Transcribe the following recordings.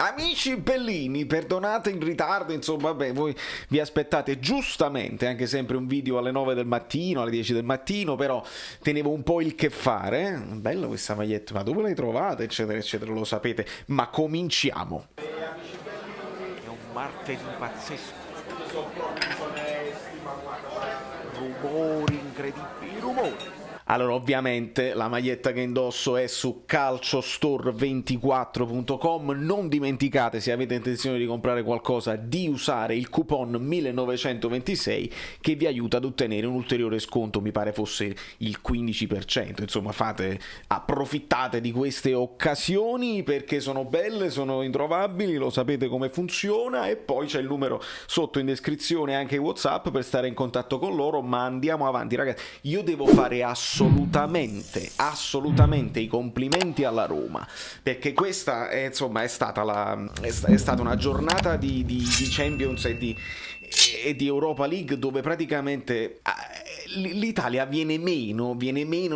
Amici bellini, perdonate il ritardo, insomma, vabbè, voi vi aspettate giustamente anche sempre un video alle 9 del mattino, alle 10 del mattino, però tenevo un po' il che fare. Bella questa maglietta, ma dove l'hai trovata, eccetera, eccetera, lo sapete, ma cominciamo. È un martedì pazzesco. Rumori incredibili, rumori. Allora, ovviamente la maglietta che indosso è su calciostore24.com. Non dimenticate, se avete intenzione di comprare qualcosa, di usare il coupon 1926 che vi aiuta ad ottenere un ulteriore sconto, mi pare fosse il 15%. Insomma, approfittate di queste occasioni perché sono belle, sono introvabili, lo sapete come funziona, e poi c'è il numero sotto in descrizione, anche WhatsApp, per stare in contatto con loro. Ma andiamo avanti, ragazzi. Io devo fare assolutamente i complimenti alla Roma, perché questa è, insomma, è stata una giornata di Champions e di Europa League dove praticamente l'Italia viene meno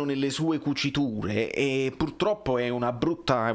nelle sue cuciture, e purtroppo è una brutta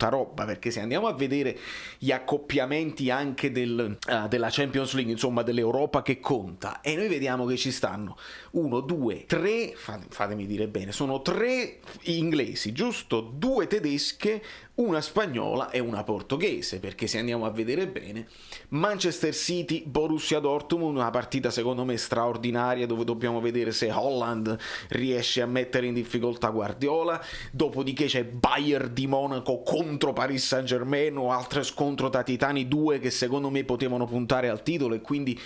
roba, perché se andiamo a vedere gli accoppiamenti anche della Champions League, insomma dell'Europa che conta, e noi vediamo che ci stanno 1, 2, 3, fatemi dire bene, sono 3 inglesi, giusto? 2 tedesche, una spagnola e una portoghese, perché se andiamo a vedere bene, Manchester City, Borussia Dortmund, una partita secondo me straordinaria dove dobbiamo vedere se Holland riesce a mettere in difficoltà Guardiola. Dopodiché c'è Bayern di Monaco contro Paris Saint-Germain, o altro scontro da titani, 2 che secondo me potevano puntare al titolo, e quindi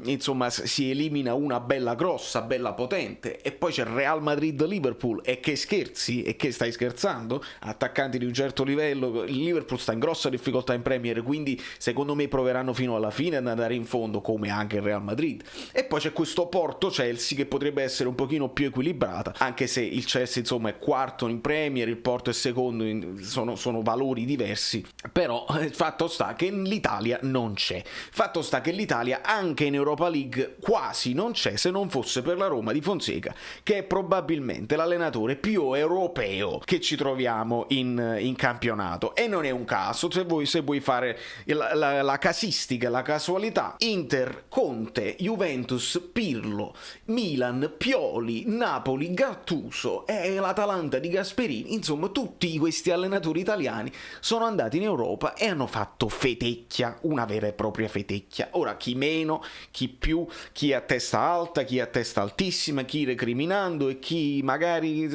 insomma si elimina una bella grossa, bella potente. E poi c'è Real Madrid-Liverpool, e che scherzi, e che stai scherzando? Attaccanti di un certo livello. Il Liverpool sta in grossa difficoltà in Premier, quindi secondo me proveranno fino alla fine ad andare in fondo, come anche il Real Madrid. E poi c'è questo Porto-Chelsea che potrebbe essere un pochino più equilibrata, anche se il Chelsea insomma è quarto in Premier, il Porto è secondo, sono valori diversi, però fatto sta che l'Italia non c'è, fatto sta che l'Italia anche in Europa League quasi non c'è, se non fosse per la Roma di Fonseca, che è probabilmente l'allenatore più europeo che ci troviamo in campionato. E non è un caso, se vuoi fare la casistica, la casualità: Inter, Conte, Juventus, Pirlo, Milan, Pioli, Napoli, Gattuso e l'Atalanta di Gasperini, insomma tutti questi allenatori italiani sono andati in Europa e hanno fatto fetecchia, una vera e propria fetecchia. Ora, chi meno, chi più, chi a testa alta, chi a testa altissima, chi recriminando e chi magari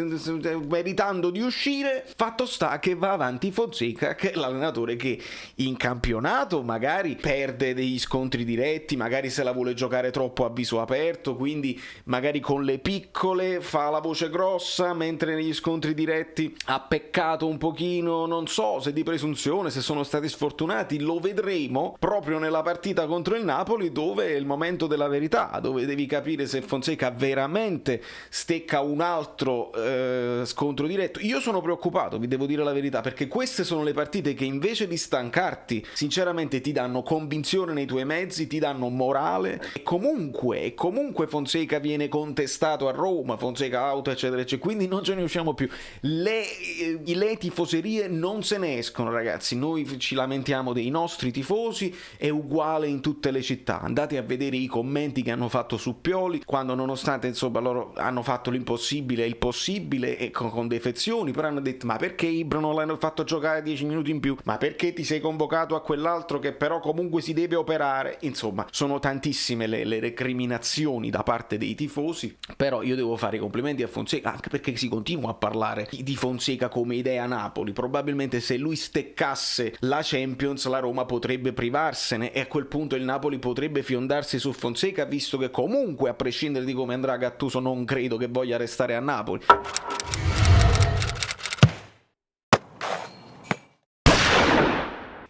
meritando di uscire. Fatto sta che va avanti Fonseca, che è l'allenatore che in campionato magari perde degli scontri diretti, magari se la vuole giocare troppo a viso aperto, quindi magari con le piccole fa la voce grossa, mentre negli scontri diretti ha peccato un pochino, non so se di presunzione, se sono stati sfortunati. Lo vedremo proprio nella partita contro il Napoli, dove è il momento della verità, dove devi capire se Fonseca veramente stecca un altro scontro diretto. Io sono preoccupato, vi devo dire la verità, perché queste sono le partite che invece di stancarti, sinceramente ti danno convinzione nei tuoi mezzi, ti danno morale, e comunque Fonseca viene contestato a Roma, Fonseca out, eccetera, eccetera, quindi non ce ne usciamo più. Le tifoserie non se ne escono, ragazzi, noi ci lamentiamo dei nostri tifosi, è uguale in tutte le città. Andate a vedere i commenti che hanno fatto su Pioli, quando nonostante insomma loro hanno fatto l'impossibile e il possibile, e con defezioni, però hanno detto: ma perché Ibra non l'hanno fatto giocare 10 minuti in più? Ma perché ti sei convocato a quell'altro che però comunque si deve operare? Insomma, sono tantissime le recriminazioni da parte dei tifosi, però io devo fare i complimenti a Fonseca, anche perché si continua a parlare di Fonseca come idea Napoli. Probabilmente se lui steccasse la Champions, la Roma potrebbe privarsene, e a quel punto il Napoli potrebbe fiondarsi su Fonseca, visto che comunque, a prescindere di come andrà Gattuso, non credo che voglia restare a Napoli.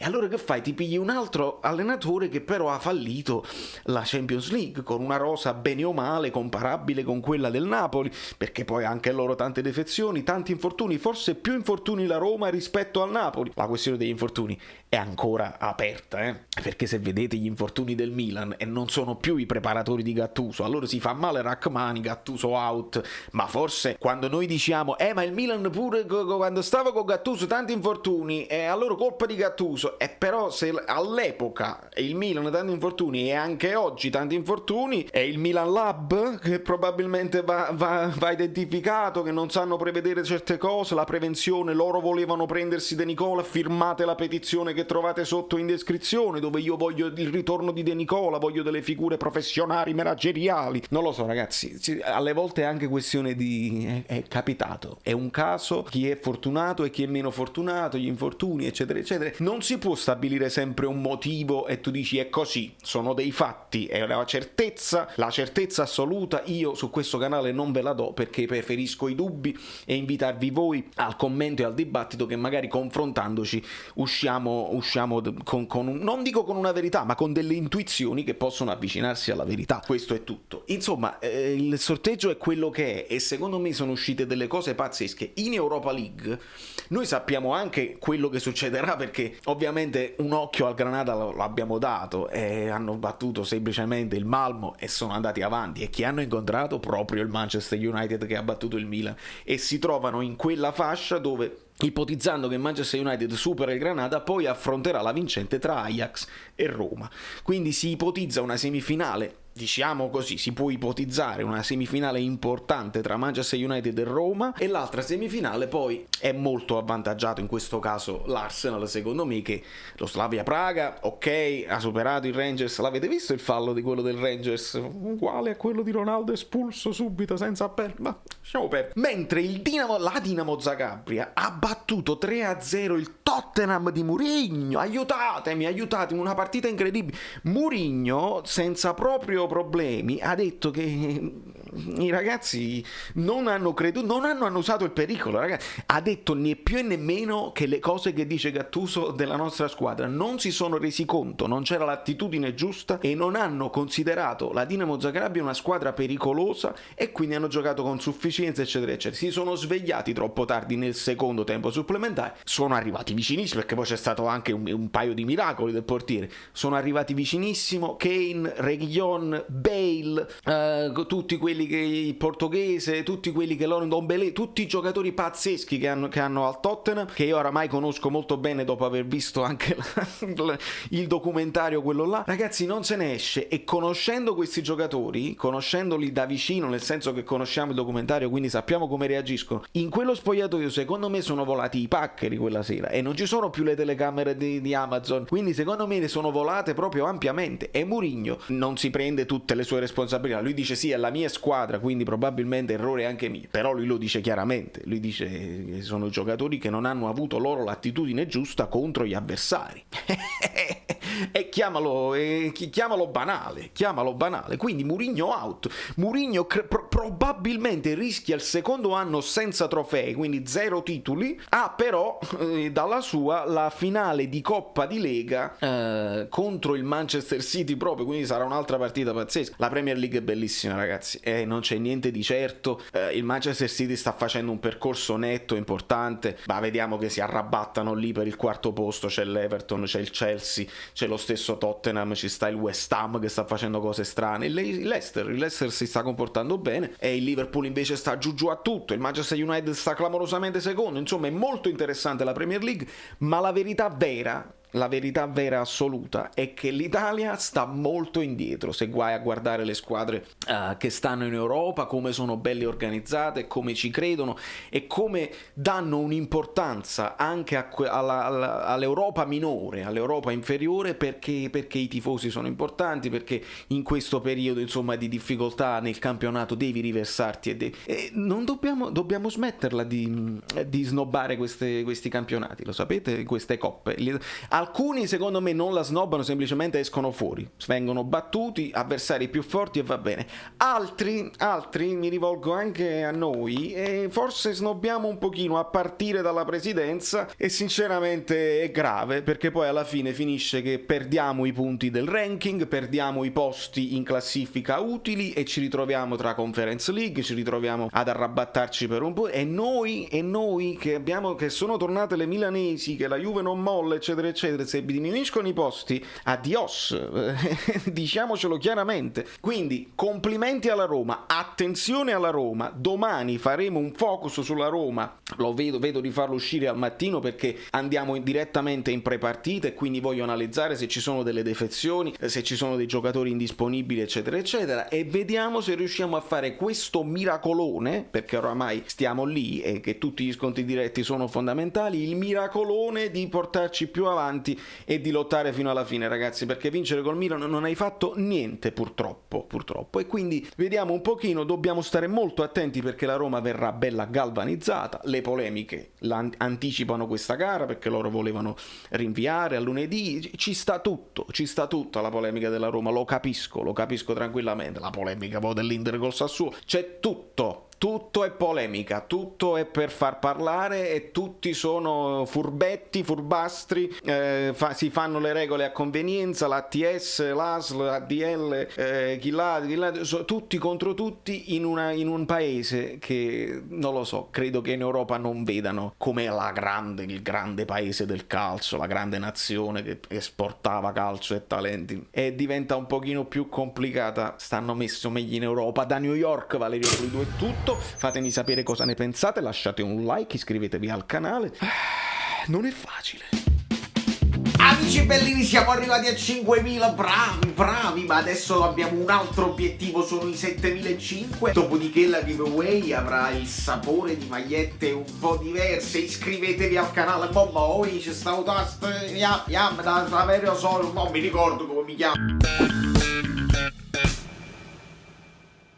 Allora che fai? Ti pigli un altro allenatore che però ha fallito la Champions League, con una rosa bene o male comparabile con quella del Napoli, perché poi anche loro tante defezioni, tanti infortuni, forse più infortuni la Roma rispetto al Napoli. La questione degli infortuni è ancora aperta, perché se vedete gli infortuni del Milan e non sono più i preparatori di Gattuso, allora si fa male Rachmani, Gattuso out, ma forse quando noi diciamo ma il Milan pure quando stava con Gattuso tanti infortuni, e allora colpa di Gattuso, e però se all'epoca il Milan tanti infortuni e anche oggi tanti infortuni, è il Milan Lab che probabilmente va identificato, che non sanno prevedere certe cose, la prevenzione, loro volevano prendersi De Nicola, firmate la petizione che trovate sotto in descrizione, dove io voglio il ritorno di De Nicola, voglio delle figure professionali, manageriali, non lo so ragazzi, alle volte è anche questione di è capitato, è un caso, chi è fortunato e chi è meno fortunato, gli infortuni eccetera eccetera, non si può stabilire sempre un motivo e tu dici è così, sono dei fatti, è la certezza assoluta. Io su questo canale non ve la do perché preferisco i dubbi e invitarvi voi al commento e al dibattito, che magari confrontandoci usciamo con non dico con una verità, ma con delle intuizioni che possono avvicinarsi alla verità. Questo è tutto. Insomma, il sorteggio è quello che è e secondo me sono uscite delle cose pazzesche. In Europa League noi sappiamo anche quello che succederà, perché ovviamente un occhio al Granada l'abbiamo dato e hanno battuto semplicemente il Malmo e sono andati avanti, e chi hanno incontrato? Proprio il Manchester United che ha battuto il Milan, e si trovano in quella fascia dove, ipotizzando che Manchester United supera il Granada, poi affronterà la vincente tra Ajax e Roma. Quindi si ipotizza una semifinale, diciamo così, si può ipotizzare una semifinale importante tra Manchester United e Roma, e l'altra semifinale poi è molto avvantaggiato in questo caso l'Arsenal, secondo me, che lo Slavia Praga, ok, ha superato il Rangers. L'avete visto il fallo di quello del Rangers? Uguale a quello di Ronaldo, espulso subito senza appello, ma lasciamo perdere. Mentre la Dinamo Zagabria ha battuto 3-0 il Tottenham di Mourinho. Aiutatemi, una partita incredibile. Mourinho, senza proprio problemi, ha detto che i ragazzi non hanno usato il pericolo, ragazzi. Ha detto né più e nemmeno che le cose che dice Gattuso della nostra squadra non si sono resi conto, non c'era l'attitudine giusta e non hanno considerato la Dinamo Zagabria una squadra pericolosa, e quindi hanno giocato con sufficienza eccetera eccetera. Si sono svegliati troppo tardi nel secondo tempo supplementare, sono arrivati vicinissimi, perché poi c'è stato anche un paio di miracoli del portiere, sono arrivati vicinissimo Kane, Reguilon, Bale, tutti quelli che il portoghese, tutti quelli che loro Dombele, tutti i giocatori pazzeschi che hanno al Tottenham, che io oramai conosco molto bene dopo aver visto anche il documentario quello là. Ragazzi, non se ne esce, e conoscendo questi giocatori, conoscendoli da vicino, nel senso che conosciamo il documentario, quindi sappiamo come reagiscono, in quello spogliatoio secondo me sono volati i paccheri quella sera, e non ci sono più le telecamere di Amazon, quindi secondo me ne sono volate proprio ampiamente, e Mourinho non si prende tutte le sue responsabilità. Lui dice sì, è la mia squadra, quindi probabilmente errore anche mio, però lui lo dice chiaramente, lui dice che sono giocatori che non hanno avuto loro l'attitudine giusta contro gli avversari e chiamalo banale, quindi Mourinho out. Mourinho probabilmente rischia il secondo anno senza trofei, quindi 0 titoli, però dalla sua la finale di Coppa di Lega contro il Manchester City proprio, quindi sarà un'altra partita pazzesca. La Premier League è bellissima, ragazzi, non c'è niente di certo. Il Manchester City sta facendo un percorso netto, importante, ma vediamo che si arrabattano lì per il quarto posto. C'è l'Everton, c'è il Chelsea, c'è lo stesso Tottenham, ci sta il West Ham che sta facendo cose strane, il Leicester si sta comportando bene, e il Liverpool invece sta giù a tutto, il Manchester United sta clamorosamente secondo. Insomma, è molto interessante la Premier League, ma la verità vera assoluta è che l'Italia sta molto indietro. Se vai a guardare le squadre che stanno in Europa, come sono belle organizzate, come ci credono e come danno un'importanza anche all'Europa minore, all'Europa inferiore, perché i tifosi sono importanti, perché in questo periodo insomma di difficoltà nel campionato devi riversarti e non dobbiamo smetterla di snobbare questi campionati, lo sapete, queste coppe. Alcuni secondo me non la snobbano, semplicemente escono fuori, vengono battuti, avversari più forti e va bene. Altri, mi rivolgo anche a noi, e forse snobbiamo un pochino a partire dalla presidenza, e sinceramente è grave, perché poi alla fine finisce che perdiamo i punti del ranking, perdiamo i posti in classifica utili e ci ritroviamo tra Conference League, ci ritroviamo ad arrabattarci per un po', e noi che sono tornate le milanesi, che la Juve non molla eccetera eccetera, succedere se diminuiscono i posti? Adios, diciamocelo chiaramente. Quindi complimenti alla Roma, attenzione alla Roma, domani faremo un focus sulla Roma, lo vedo di farlo uscire al mattino perché andiamo direttamente in prepartita e quindi voglio analizzare se ci sono delle defezioni, se ci sono dei giocatori indisponibili eccetera eccetera, e vediamo se riusciamo a fare questo miracolone, perché oramai stiamo lì e che tutti gli scontri diretti sono fondamentali, il miracolone di portarci più avanti e di lottare fino alla fine, ragazzi, perché vincere col Milan non hai fatto niente purtroppo, e quindi vediamo un pochino, dobbiamo stare molto attenti perché la Roma verrà bella galvanizzata, le polemiche anticipano questa gara perché loro volevano rinviare a lunedì, ci sta tutta la polemica della Roma, lo capisco tranquillamente, la polemica poi dell'Inter col Sassuolo, c'è tutto è polemica, tutto è per far parlare e tutti sono furbetti, furbastri, si fanno le regole a convenienza, l'ATS, l'ASL, l'ADL, chi là, tutti contro tutti in un paese che, non lo so, credo che in Europa non vedano come il grande paese del calcio, la grande nazione che esportava calcio e talenti, e diventa un pochino più complicata, stanno messo meglio in Europa, da New York. Valerio Fluido è tutto. Fatemi sapere cosa ne pensate, lasciate un like, iscrivetevi al canale. Non è facile. Amici bellini, siamo arrivati a 5.000, bravi, ma adesso abbiamo un altro obiettivo, sono i 7.500. Dopodiché la giveaway avrà il sapore di magliette un po' diverse. Iscrivetevi al canale, c'è sta un tasto, da Saverio Solo, non mi ricordo come mi chiamo.